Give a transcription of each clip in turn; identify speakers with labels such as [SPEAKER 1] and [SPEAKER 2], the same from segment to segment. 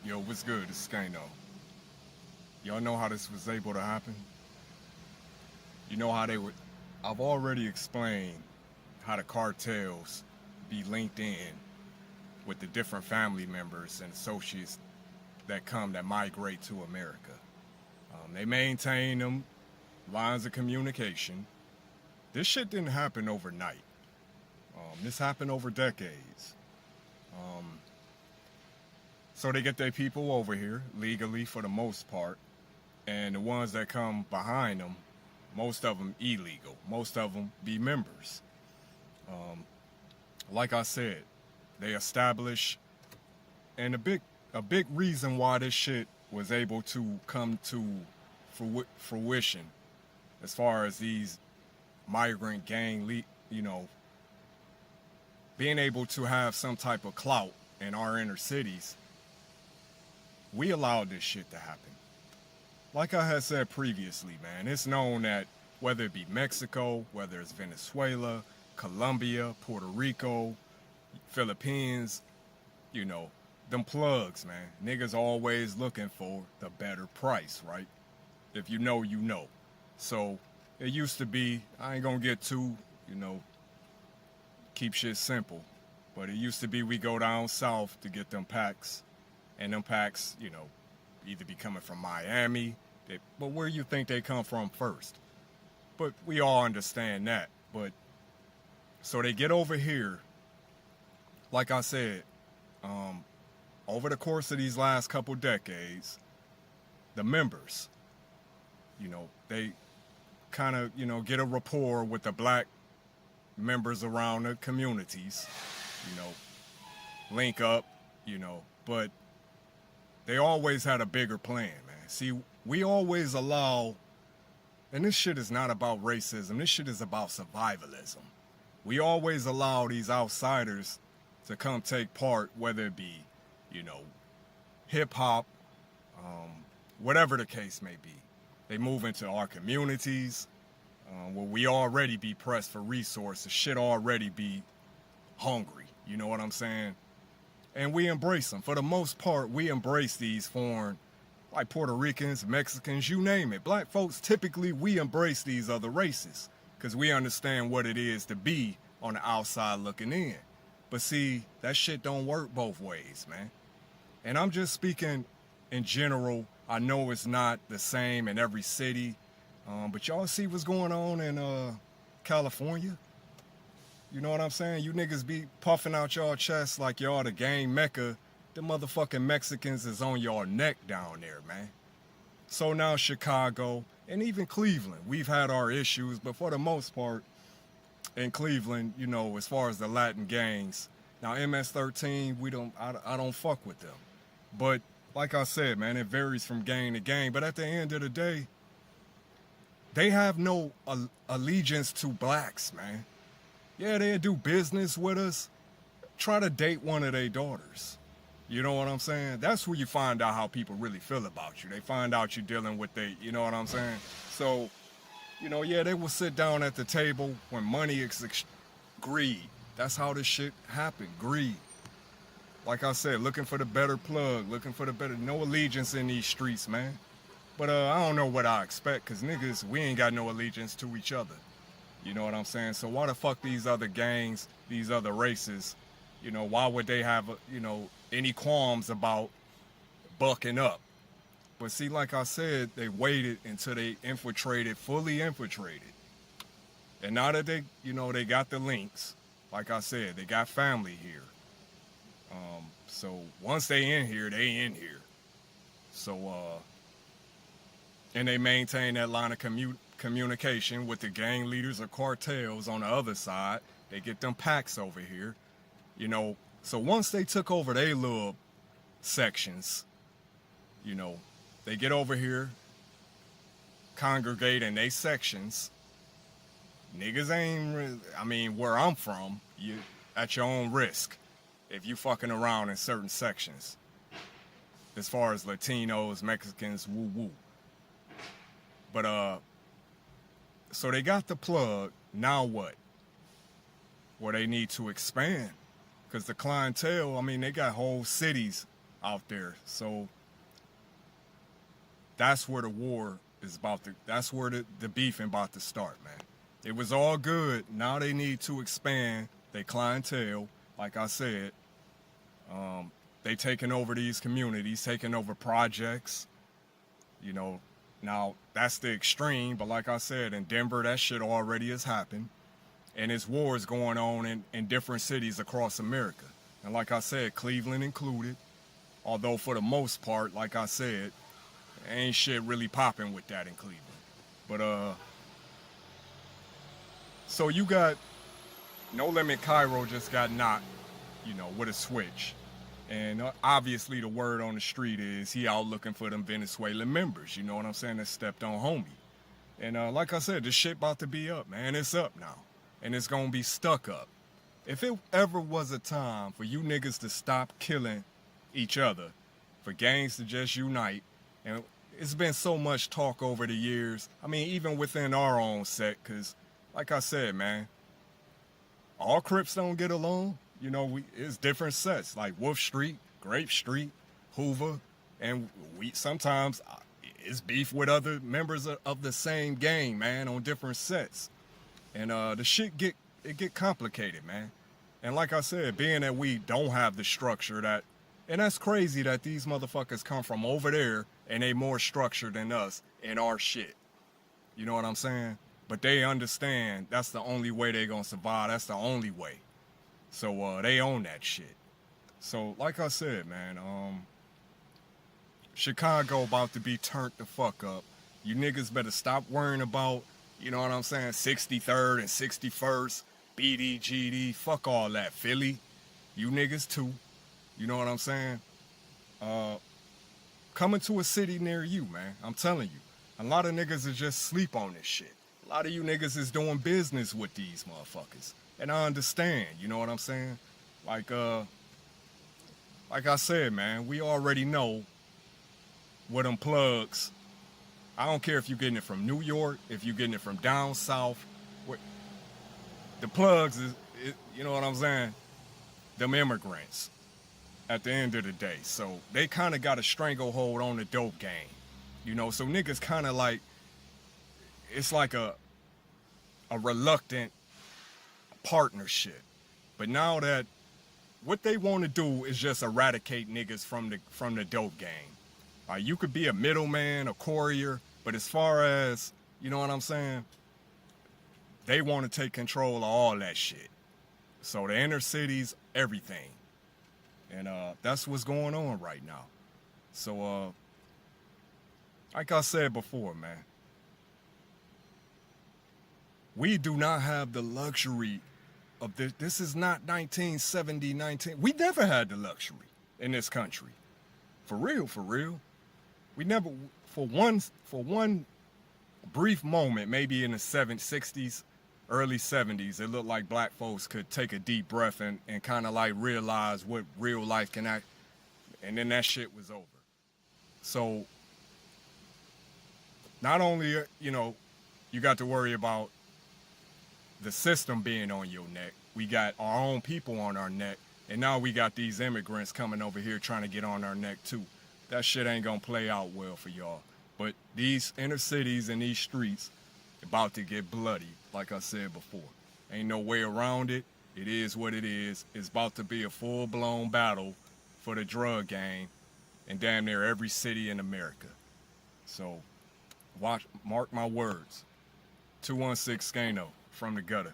[SPEAKER 1] Yo, what's good? It's Skano. Y'all know how this was able to happen? You know how they would. I've already explained how the cartels be linked in with the different family members and associates that migrate to America. They maintain them lines of communication. This shit didn't happen overnight. This happened over decades. So they get their people over here legally for the most part, and the ones that come behind them, most of them illegal. Most of them be members. Like I said, they establish, and a big reason why this shit was able to come to fruition, as far as these migrant gang, being able to have some type of clout in our inner cities. We allowed this shit to happen. Like I had said previously, man, it's known that whether it be Mexico, whether it's Venezuela, Colombia, Puerto Rico, Philippines, them plugs, man. Niggas always looking for the better price, right? If you know, you know. So it used to be, I ain't gonna get too, keep shit simple. But it used to be we go down south to get them packs. And them packs, either be coming from Miami, but where you think they come from first. But we all understand that. But so they get over here, like I said, over the course of these last couple decades, the members, they kind of, get a rapport with the black members around the communities, link up, but they always had a bigger plan, man. See, we always allow, and this shit is not about racism, this shit is about survivalism. We always allow these outsiders to come take part, whether it be, hip hop, whatever the case may be. They move into our communities, where we already be pressed for resources, shit already be hungry, you know what I'm saying? And we embrace them. For the most part, we embrace these foreign, like Puerto Ricans, Mexicans, you name it. Black folks, typically, we embrace these other races because we understand what it is to be on the outside looking in. But see, that shit don't work both ways, man. And I'm just speaking in general. I know it's not the same in every city, but y'all see what's going on in California? You know what I'm saying? You niggas be puffing out y'all chests like y'all the gang mecca. The motherfucking Mexicans is on y'all neck down there, man. So now Chicago and even Cleveland, we've had our issues, but for the most part, in Cleveland, as far as the Latin gangs, now MS-13, I don't fuck with them. But like I said, man, it varies from gang to gang. But at the end of the day, they have no allegiance to blacks, man. Yeah, they'll do business with us. Try to date one of their daughters. You know what I'm saying? That's where you find out how people really feel about you. They find out you're dealing with you know what I'm saying? So, yeah, they will sit down at the table when money is greed. That's how this shit happened, greed. Like I said, looking for the better plug, looking for the better, no allegiance in these streets, man. But I don't know what I expect, because niggas, we ain't got no allegiance to each other. You know what I'm saying? So why the fuck these other gangs, these other races, why would they have, any qualms about bucking up? But see, like I said, they waited until they fully infiltrated. And now that they got the links, like I said, they got family here. So once they in here, they in here. So, and they maintain that line of communication with the gang leaders or cartels on the other side. They get them packs over here, So once they took over their little sections, they get over here, congregate in their sections. Niggas ain't really, where I'm from, you at your own risk if you fucking around in certain sections. As far as Latinos, Mexicans, woo-woo. But, so they got the plug, now what? Well, they need to expand. Because the clientele, they got whole cities out there. So that's where the war is about to, that's where the beefing about to start, man. It was all good. Now they need to expand their clientele. Like I said, they taking over these communities, taking over projects. You know, now that's the extreme, but like I said, in Denver, that shit already has happened. And there's wars going on in different cities across America. And like I said, Cleveland included. Although for the most part, like I said, ain't shit really popping with that in Cleveland. But so you got No Limit Cairo just got knocked, you know, with a switch. And obviously the word on the street is he out looking for them Venezuelan members, you know what I'm saying, that stepped on homie. And like I said, this shit about to be up, man. It's up now. And it's gonna be stuck up. If it ever was a time for you niggas to stop killing each other, for gangs to just unite, and it's been so much talk over the years, I mean, even within our own set, because like I said, man, all Crips don't get along. You know, it's different sets, like Wolf Street, Grape Street, Hoover, and we sometimes it's beef with other members of the same gang, man, on different sets. And the shit get complicated, man. And like I said, being that we don't have the structure that, and that's crazy that these motherfuckers come from over there and they more structured than us in our shit. You know what I'm saying? But they understand that's the only way they gonna survive. That's the only way. So they own that shit. So like I said, man, Chicago about to be turned the fuck up. You niggas better stop worrying about, you know what I'm saying, 63rd and 61st, BD, GD, fuck all that. Philly, you niggas too. You know what I'm saying? Coming to a city near you, man. I'm telling you. A lot of niggas is just sleep on this shit. A lot of you niggas is doing business with these motherfuckers. And I understand, you know what I'm saying? Like I said, man, we already know what them plugs. I don't care if you're getting it from New York, if you're getting it from down south. The plugs is, you know what I'm saying? Them immigrants at the end of the day. So they kind of got a stranglehold on the dope game. You know, so niggas kind of like, it's like a reluctant partnership. But now that what they want to do is just eradicate niggas from the dope game. You could be a middleman, a courier, but as far as, you know what I'm saying, they want to take control of all that shit. So the inner cities, everything. And that's what's going on right now. So like I said before, man, we do not have the luxury of this. This is not 1970, we never had the luxury in this country. For real, for real. We never, for one brief moment, maybe in the 60s, early 70s, it looked like black folks could take a deep breath and kind of like realize what real life can act, and then that shit was over. So not only, you know, you got to worry about the system being on your neck, we got our own people on our neck, and now we got these immigrants coming over here trying to get on our neck too. That shit ain't gonna play out well for y'all. But these inner cities and these streets about to get bloody, like I said before. Ain't no way around it. It is what it is. It's about to be a full-blown battle for the drug game in damn near every city in America. So mark my words. 216 Skano from the gutter.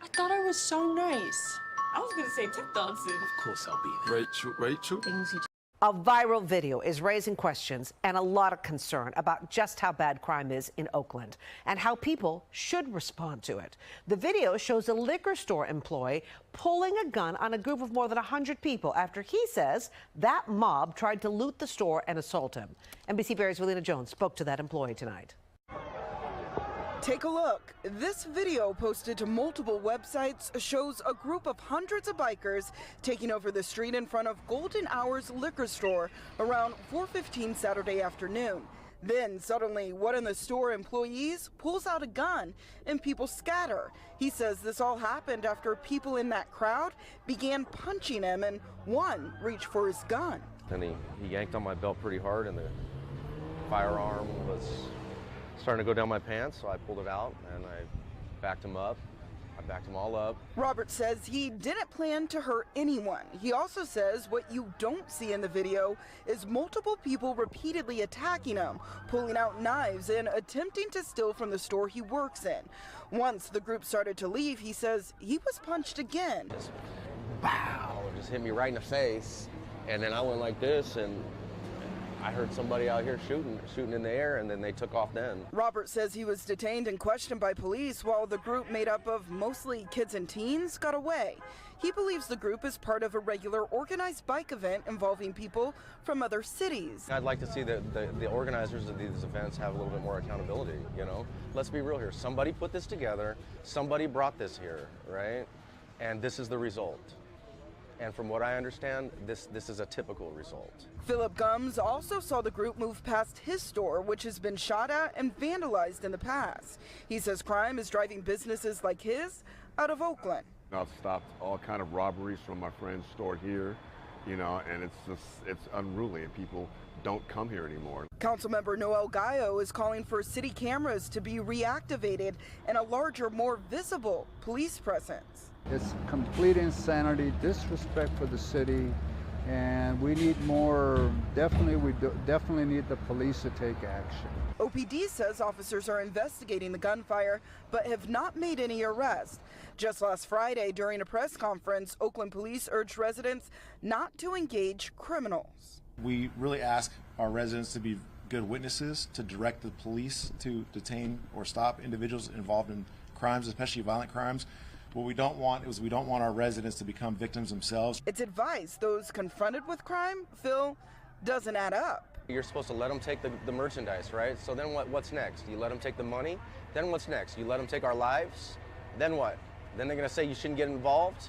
[SPEAKER 2] I thought I was so nice. I was gonna say tip dancing.
[SPEAKER 3] Of course I'll be there. Rachel?
[SPEAKER 2] Things you
[SPEAKER 4] A viral video is raising questions and a lot of concern about just how bad crime is in Oakland and how people should respond to it. The video shows a liquor store employee pulling a gun on a group of more than 100 people after he says that mob tried to loot the store and assault him. NBC Barry's Relina Jones spoke to that employee tonight.
[SPEAKER 5] Take a look. This video posted to multiple websites shows a group of hundreds of bikers taking over the street in front of Golden Hour's liquor store around 4:15 Saturday afternoon. Then suddenly, one of the store employees pulls out a gun and people scatter. He says this all happened after people in that crowd began punching him and one reached for his gun.
[SPEAKER 6] And he yanked on my belt pretty hard and the firearm was starting to go down my pants, so I pulled it out and I backed him up. I backed them all up.
[SPEAKER 5] Robert says he didn't plan to hurt anyone. He also says what you don't see in the video is multiple people repeatedly attacking him, pulling out knives and attempting to steal from the store he works in. Once the group started to leave, he says he was punched again.
[SPEAKER 6] Just, bow, just hit me right in the face. And then I went like this and I heard somebody out here shooting in the air, and then they took off then.
[SPEAKER 5] Robert says he was detained and questioned by police while the group made up of mostly kids and teens got away. He believes the group is part of a regular organized bike event involving people from other cities.
[SPEAKER 6] I'd like to see the organizers of these events have a little bit more accountability, you know? Let's be real here. Somebody put this together, somebody brought this here, right? And this is the result. And from what I understand, this is a typical result.
[SPEAKER 5] Philip Gums also saw the group move past his store, which has been shot at and vandalized in the past. He says crime is driving businesses like his out of Oakland.
[SPEAKER 7] I've stopped all kind of robberies from my friend's store here, you know, and it's unruly and people don't come here anymore.
[SPEAKER 5] Councilmember Noel Gallo is calling for city cameras to be reactivated and a larger, more visible police presence.
[SPEAKER 8] It's complete insanity, disrespect for the city, and we need more, definitely need the police to take action.
[SPEAKER 5] OPD says officers are investigating the gunfire, but have not made any arrests. Just last Friday, during a press conference, Oakland police urged residents not to engage criminals.
[SPEAKER 9] We really ask our residents to be good witnesses, to direct the police to detain or stop individuals involved in crimes, especially violent crimes. What we don't want is we don't want our residents to become victims themselves.
[SPEAKER 5] It's advice those confronted with crime feel doesn't add up.
[SPEAKER 6] You're supposed to let them take the merchandise, right? So then what's next? You let them take the money? Then what's next? You let them take our lives? Then what? Then they're going to say you shouldn't get involved?